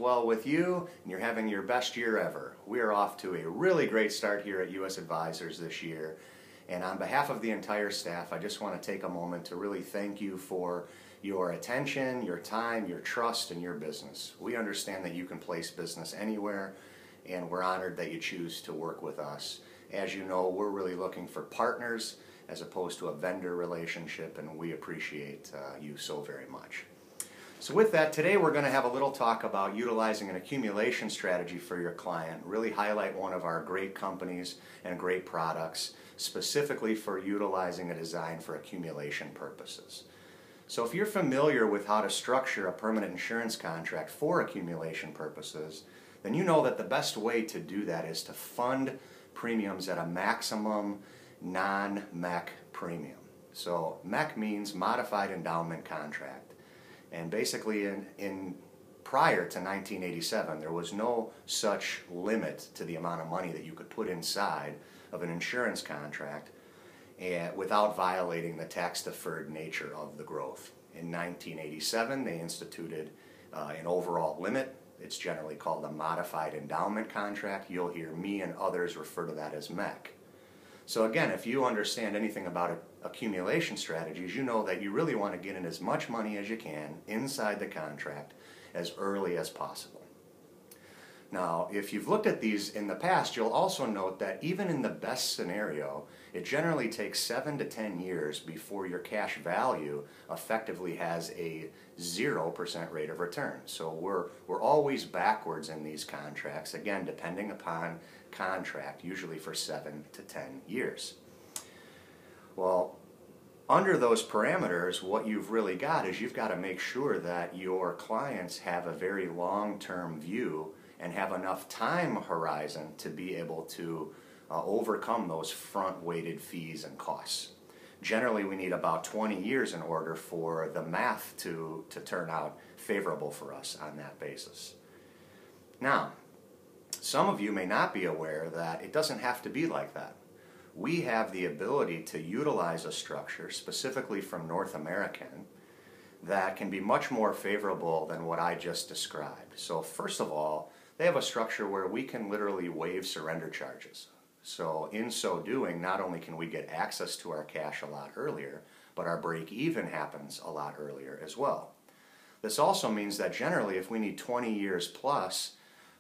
well with you and you're having your best year ever. We are off to a really great start here at US Advisors this year. And on behalf of the entire staff, I just want to take a moment to really thank you for your attention, your time, your trust, and your business. We understand that you can place business anywhere, and we're honored that you choose to work with us. As you know, we're really looking for partners as opposed to a vendor relationship, and we appreciate you so very much. So with that, today we're going to have a little talk about utilizing an accumulation strategy for your client, really highlight one of our great companies and great products, specifically for utilizing a design for accumulation purposes. So if you're familiar with how to structure a permanent insurance contract for accumulation purposes, then you know that the best way to do that is to fund premiums at a maximum non-MEC premium. So MEC means Modified Endowment Contract. And basically in prior to 1987, there was no such limit to the amount of money that you could put inside of an insurance contract without violating the tax-deferred nature of the growth. In 1987, they instituted an overall limit. It's generally called a Modified Endowment Contract. You'll hear me and others refer to that as MEC. So again, if you understand anything about accumulation strategies, you know that you really want to get in as much money as you can inside the contract as early as possible. Now, if you've looked at these in the past, you'll also note that even in the best scenario, it generally takes 7 to 10 years before your cash value effectively has a 0% rate of return. So we're always backwards in these contracts, again, depending upon contract, usually for 7 to 10 years. Well, under those parameters, what you've really got is you've got to make sure that your clients have a very long-term view and have enough time horizon to be able to overcome those front-weighted fees and costs. Generally, we need about 20 years in order for the math to turn out favorable for us on that basis. Now, some of you may not be aware that it doesn't have to be like that. We have the ability to utilize a structure, specifically from North American, that can be much more favorable than what I just described. So first of all, they have a structure where we can literally waive surrender charges. So in so doing, not only can we get access to our cash a lot earlier, but our break even happens a lot earlier as well. This also means that generally if we need 20 years plus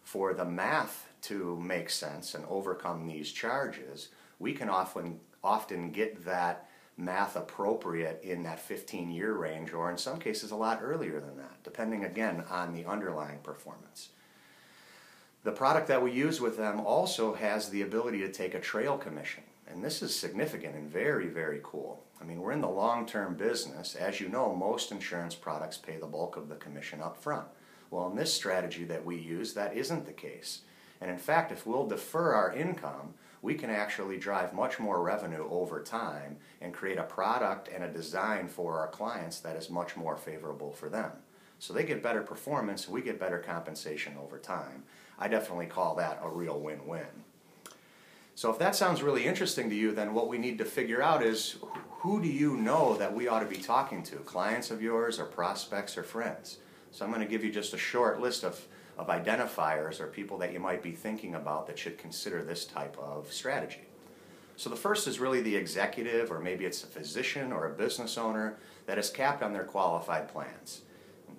for the math to make sense and overcome these charges, we can often get that math appropriate in that 15-year range, or in some cases a lot earlier than that, depending again on the underlying performance. The product that we use with them also has the ability to take a trail commission, and this is significant and very, very cool. I mean, we're in the long-term business. As you know, most insurance products pay the bulk of the commission up front. Well, in this strategy that we use, that isn't the case. And in fact, if we'll defer our income, we can actually drive much more revenue over time and create a product and a design for our clients that is much more favorable for them. So they get better performance, we get better compensation over time. I definitely call that a real win-win. So if that sounds really interesting to you, then what we need to figure out is who do you know that we ought to be talking to? Clients of yours or prospects or friends? So I'm going to give you just a short list of identifiers or people that you might be thinking about that should consider this type of strategy. So the first is really the executive, or maybe it's a physician or a business owner that is capped on their qualified plans.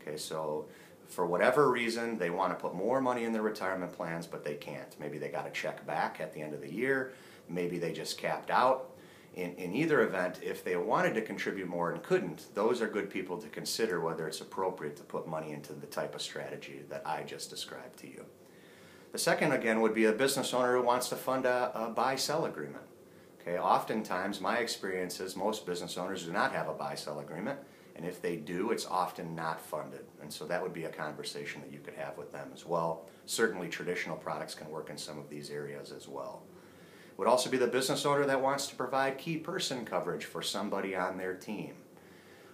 Okay, so for whatever reason, they want to put more money in their retirement plans, but they can't. Maybe they got a check back at the end of the year. Maybe they just capped out. In either event, if they wanted to contribute more and couldn't, those are good people to consider whether it's appropriate to put money into the type of strategy that I just described to you. The second, again, would be a business owner who wants to fund a buy-sell agreement. Okay, oftentimes, my experience is most business owners do not have a buy-sell agreement, and if they do, it's often not funded. And so that would be a conversation that you could have with them as well. Certainly traditional products can work in some of these areas as well. It would also be the business owner that wants to provide key person coverage for somebody on their team.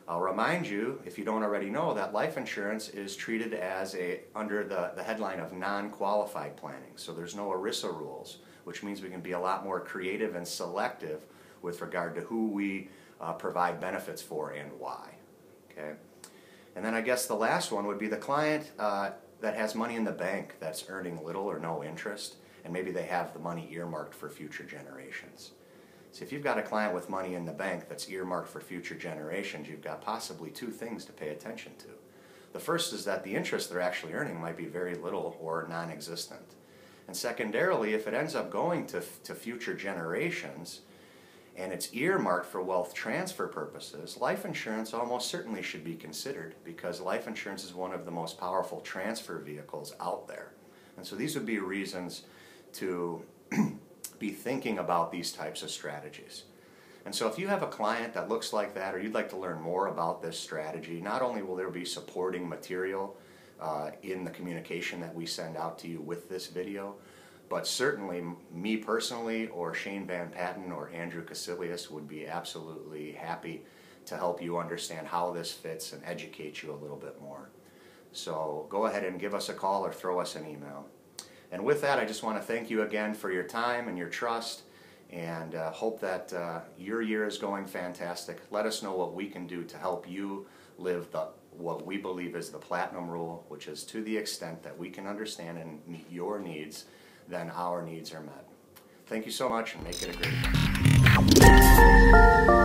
I'll remind you, if you don't already know, that life insurance is treated as under the headline of non-qualified planning. So there's no ERISA rules, which means we can be a lot more creative and selective with regard to who we provide benefits for and why. Okay? And then I guess the last one would be the client that has money in the bank that's earning little or no interest, and maybe they have the money earmarked for future generations. So if you've got a client with money in the bank that's earmarked for future generations, you've got possibly two things to pay attention to. The first is that the interest they're actually earning might be very little or non-existent. And secondarily, if it ends up going to future generations and it's earmarked for wealth transfer purposes, life insurance almost certainly should be considered, because life insurance is one of the most powerful transfer vehicles out there. And so these would be reasons to be thinking about these types of strategies. And so if you have a client that looks like that, or you'd like to learn more about this strategy, not only will there be supporting material in the communication that we send out to you with this video, but certainly me personally, or Shane Van Patten, or Andrew Casilius would be absolutely happy to help you understand how this fits and educate you a little bit more. So go ahead and give us a call or throw us an email. And with that, I just want to thank you again for your time and your trust, and hope that your year is going fantastic. Let us know what we can do to help you live what we believe is the platinum rule, which is to the extent that we can understand and meet your needs, then our needs are met. Thank you so much, and make it a great day.